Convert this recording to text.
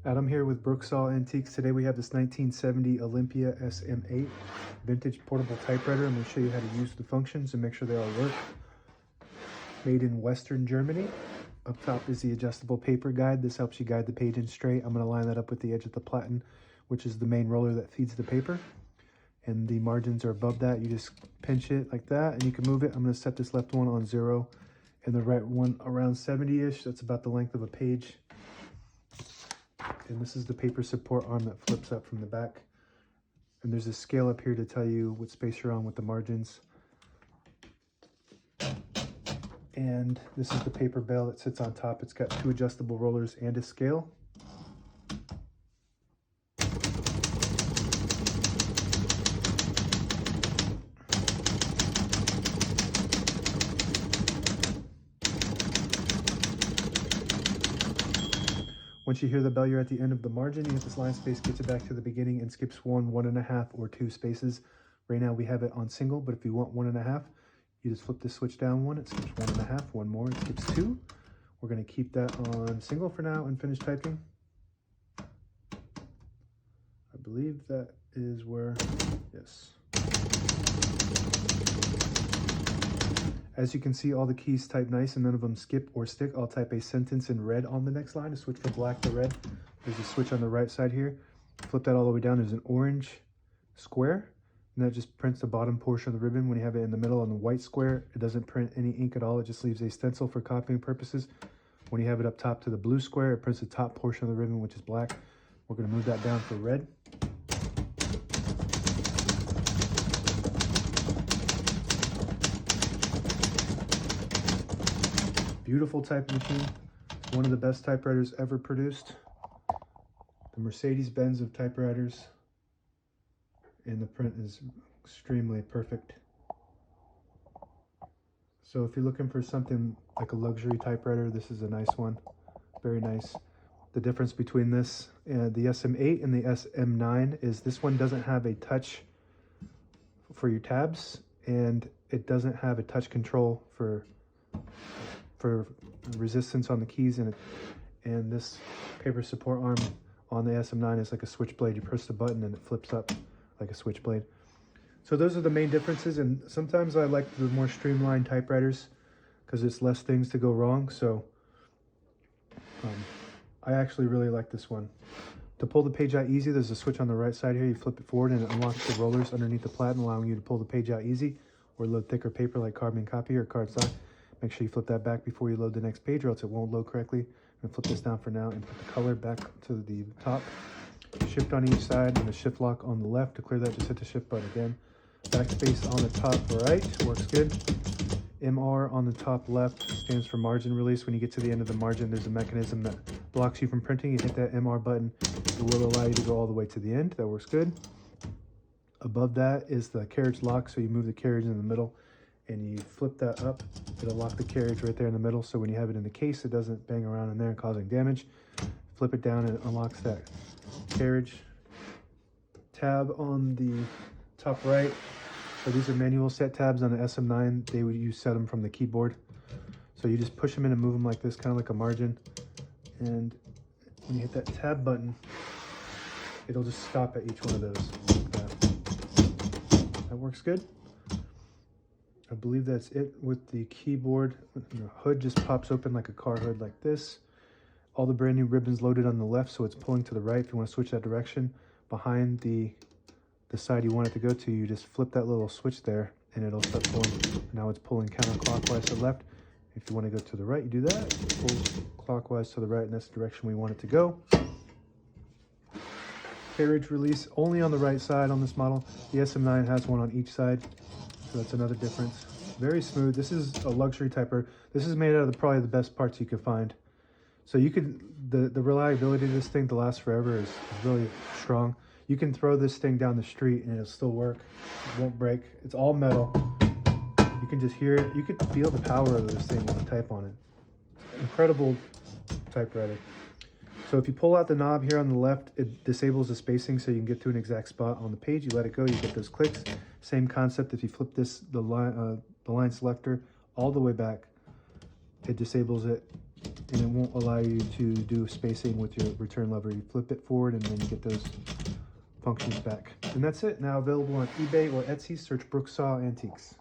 Adam here with Brooksaw Antiques. Today we have this 1970 Olympia SM8 vintage portable typewriter. I'm going to show you how to use the functions and make sure they all work. Made in Western Germany. Up top is the adjustable paper guide. This helps you guide the page in straight. I'm going to line that up with the edge of the platen, which is the main roller that feeds the paper. And the margins are above that. You just pinch it like that and you can move it. I'm going to set this left one on 0 and the right one around 70-ish. That's about the length of a page. And this is the paper support arm that flips up from the back. And there's a scale up here to tell you what space you're on with the margins. And this is the paper bale that sits on top. It's got 2 adjustable rollers and a scale. Once you hear the bell, you're at the end of the margin. You hit this line space, gets it back to the beginning, and skips 1, 1.5, or 2 spaces. Right now we have it on single, but if you want 1.5, you just flip this switch down 1, it skips 1.5, 1 more, it skips 2. We're going to keep that on single for now and finish typing. I believe that is where, yes. As you can see, all the keys type nice and none of them skip or stick. I'll type a sentence in red on the next line to switch from black to red. There's a switch on the right side here. Flip that all the way down. There's an orange square, and that just prints the bottom portion of the ribbon. When you have it in the middle on the white square, it doesn't print any ink at all. It just leaves a stencil for copying purposes. When you have it up top to the blue square, it prints the top portion of the ribbon, which is black. We're going to move that down for red. Beautiful typing machine, one of the best typewriters ever produced. The Mercedes-Benz of typewriters, and the print is extremely perfect. So if you're looking for something like a luxury typewriter, this is a nice one, very nice. The difference between this and the SM8 and the SM9 is this one doesn't have a touch for your tabs, and it doesn't have a touch control for resistance on the keys in it. And this paper support arm on the SM9 is like a switchblade. You press the button and it flips up like a switchblade. So those are the main differences, and sometimes I like the more streamlined typewriters because it's less things to go wrong. So I actually really like this one. To pull the page out easy, there's a switch on the right side here. You flip it forward and it unlocks the rollers underneath the platen, allowing you to pull the page out easy or load thicker paper like carbon copy or cardstock. Make sure you flip that back before you load the next page or else it won't load correctly. And flip this down for now and put the color back to the top. Shift on each side and the shift lock on the left. To clear that, just hit the shift button again. Backspace on the top right, works good. MR on the top left stands for margin release. When you get to the end of the margin, there's a mechanism that blocks you from printing. You hit that MR button, it will allow you to go all the way to the end. That works good. Above that is the carriage lock, so you move the carriage in the middle and you flip that up. It'll lock the carriage right there in the middle, so when you have it in the case, it doesn't bang around in there causing damage. Flip it down and it unlocks that carriage. Tab on the top right. So these are manual set tabs on the SM9. They would use set them from the keyboard. So you just push them in and move them like this, kind of like a margin. And when you hit that tab button, it'll just stop at each one of those. Like that. That works good. I believe that's it with the keyboard. The hood just pops open like a car hood like this. All the brand new ribbons loaded on the left, so it's pulling to the right. If you want to switch that direction, behind the side you want it to go to, you just flip that little switch there and it'll start pulling. Now it's pulling counterclockwise to the left. If you want to go to the right, you do that. It pulls clockwise to the right, and that's the direction we want it to go. Carriage release only on the right side on this model. The SM9 has one on each side, so that's another difference. Very smooth. This is a luxury typer. This is made out of probably the best parts you could find. So you could, the reliability of this thing to last forever is really strong. You can throw this thing down the street and it'll still work. It won't break. It's all metal. You can just hear it. You could feel the power of this thing when you type on it. Incredible typewriter. So if you pull out the knob here on the left, it disables the spacing so you can get to an exact spot on the page. You let it go, you get those clicks. Same concept if you flip this, the line selector all the way back, it disables it and it won't allow you to do spacing with your return lever. You flip it forward and then you get those functions back. And that's it. Now available on eBay or Etsy. Search Brooksaw Antiques.